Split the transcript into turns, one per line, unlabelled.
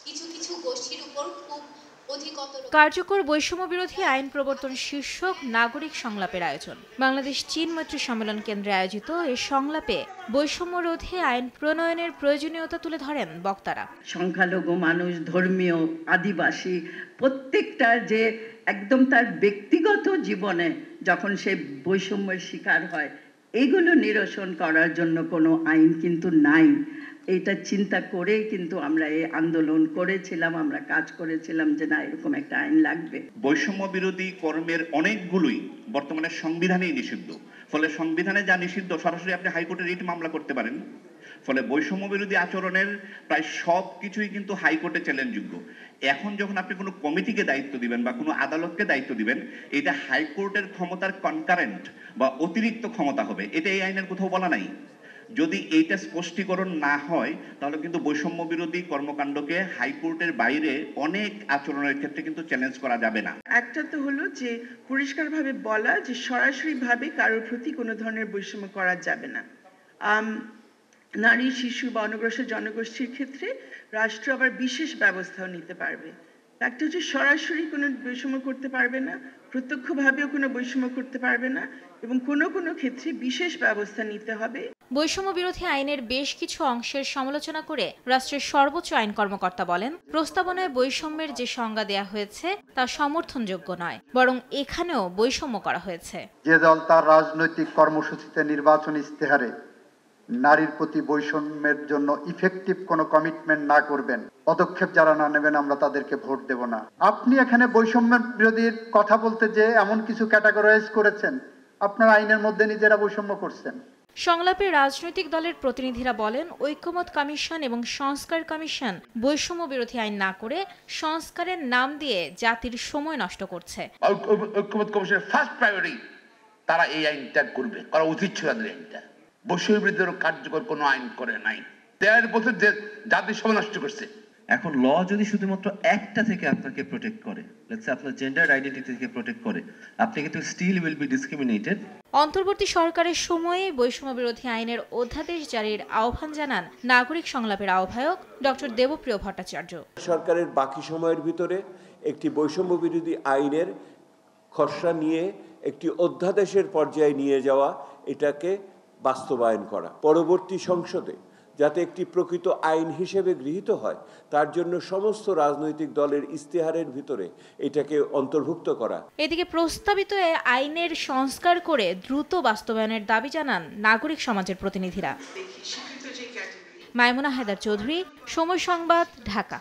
কিছু কিছু গোষ্ঠীর উপর খুব
কার্যকর বৈষম্য বিরোধী আইন প্রবর্তন শীর্ষক নাগরিক সংলাপের আয়োজন। বাংলাদেশ চীন মৈত্রী সম্মেলন কেন্দ্রে আয়োজিত এই সংলাপে বৈষম্য রোধে আইন প্রণয়নের প্রয়োজনীয়তা তুলে ধরেন বক্তারা।
সংখ্যালঘু মানুষ, ধর্মীয়, আদিবাসী প্রত্যেকটা যে একদম তার ব্যক্তিগত জীবনে যখন সে বৈষম্যের শিকার হয়, এইগুলো নিরসন করার জন্য কোনো আইন কিন্তু নাই। এটা চিন্তা করে কিন্তু আমরা এই আন্দোলন করেছিলাম, আমরা কাজ করেছিলাম যে না, এরকম একটা আইন লাগবে।
বৈষম্য বিরোধী কর্মের অনেকগুলোই বর্তমানে সংবিধানেই নিষিদ্ধ। ফলে সংবিধানে যা নিষিদ্ধ, সরাসরি আপনি হাইকোর্টে রিট মামলা করতে পারেন। ফলে বৈষম্য বিরোধী আচরণের প্রায় সব কিছুই কিন্তু হাইকোর্টে চ্যালেঞ্জযোগ্য। এখন যখন আপনি কোনো কমিটিকে দায়িত্ব দিবেন বা কোনো আদালতকে দায়িত্ব দিবেন, এটা হাইকোর্টের ক্ষমতার কনকারেন্ট বা অতিরিক্ত ক্ষমতা হবে। এটা এই আইনের কোথাও বলা নাই। যদি এইটা স্পষ্টীকরণ না হয়, তাহলে কিন্তু বৈষম্য বিরোধী কর্মকাণ্ডকে হাইকোর্টের বাইরে অনেক আচরণের ক্ষেত্রে কিন্তু চ্যালেঞ্জ করা যাবে না।
একটা তো হলো যে পরিষ্কারভাবে বলা যে সরাসরিভাবে কারোর প্রতি কোনো ধরনের বৈষম্য করা যাবে না। নারী, শিশু বা অনগ্রসর জনগোষ্ঠীর ক্ষেত্রে রাষ্ট্র আবার বিশেষ ব্যবস্থাও নিতে পারবে। একটা হচ্ছে সরাসরি কোনো বৈষম্য করতে পারবে না, প্রত্যক্ষভাবেও কোনো বৈষম্য করতে পারবে না, এবং কোনো কোনো ক্ষেত্রে বিশেষ ব্যবস্থা নিতে হবে।
বৈষম্য বিরোধী আইনের বেশ কিছু অংশের সমালোচনা করে রাষ্ট্রের সর্বোচ্চ আইন কর্মকর্তা বলেন, প্রস্তাবনায় বৈষম্যের যে সংজ্ঞা দেয়া হয়েছে তা সমর্থনযোগ্য নয়, বরং এখানেও বৈষম্য করা হয়েছে।
যে দল তার রাজনৈতিক কর্মসূচিতে, নির্বাচনী ইশতেহারে নারীর প্রতি বৈষম্যের জন্য ইফেক্টিভ কোনো কমিটমেন্ট না করবেন, পদক্ষেপ যারা না নেবেন, আমরা তাদেরকে ভোট দেব না। আপনি এখানে বৈষম্য বিরোধীর কথা বলতে যে এমন কিছু ক্যাটাগরাইজ করেছেন, আপনার আইনের মধ্যে নিজেরা বৈষম্য করছেন।
সংলাপে রাজনৈতিক দলের প্রতিনিধিরা বলেন, ঐক্যমত কমিশন এবং সংস্কার কমিশন বৈষম্য বিরোধী আইন না করে সংস্কারের নাম দিয়ে জাতির সময় নষ্ট করছে।
ঐক্যমত কমিশনের ফার্স্ট প্রায়োরিটি তারা এই আইনটা করবে, করা উচিত ছিল। আইনটা বৈষম্য বিরোধী কার্যকর কোনো আইন করে নাই, ১৩ বছর যে জাতির সময় নষ্ট করছে।
এখন ল যদি শুধুমাত্র একটা থেকে আপনাকে প্রোটেক্ট করে, লেটস সে আপনার জেন্ডার আইডেন্টিটি থেকে প্রোটেক্ট করে, আপনি কিন্তু স্টিল উইল বি ডিসক্রিমিনেটেড।
অন্তর্বর্তী সরকারের সময়ে বৈষম্য বিরোধী আইনের অধ্যাদেশ জারির আহ্বান জানান নাগরিক সংলাপের আহ্বায়ক ডক্টর দেবপ্রিয় ভট্টাচার্য।
সরকারের বাকি সময়ের ভিতরে একটি বৈষম্য বিরোধী আইনের খসড়া নিয়ে একটি অধ্যাদেশের পর্যায়ে নিয়ে যাওয়া, এটাকে বাস্তবায়ন করা, পরবর্তী সংসদে যাতে একটি প্রকৃত আইন হিসেবে গৃহীত হয়, তার জন্য সমস্ত রাজনৈতিক দলের ইস্তেহারের ভিতরে এটাকে অন্তর্ভুক্ত করা।
এদিকে প্রস্তাবিত আইনের সংস্কার করে দ্রুত বাস্তবায়নের দাবি জানান নাগরিক সমাজের প্রতিনিধিরা। মাইমুনা হায়দার চৌধুরী, সময় সংবাদ, ঢাকা।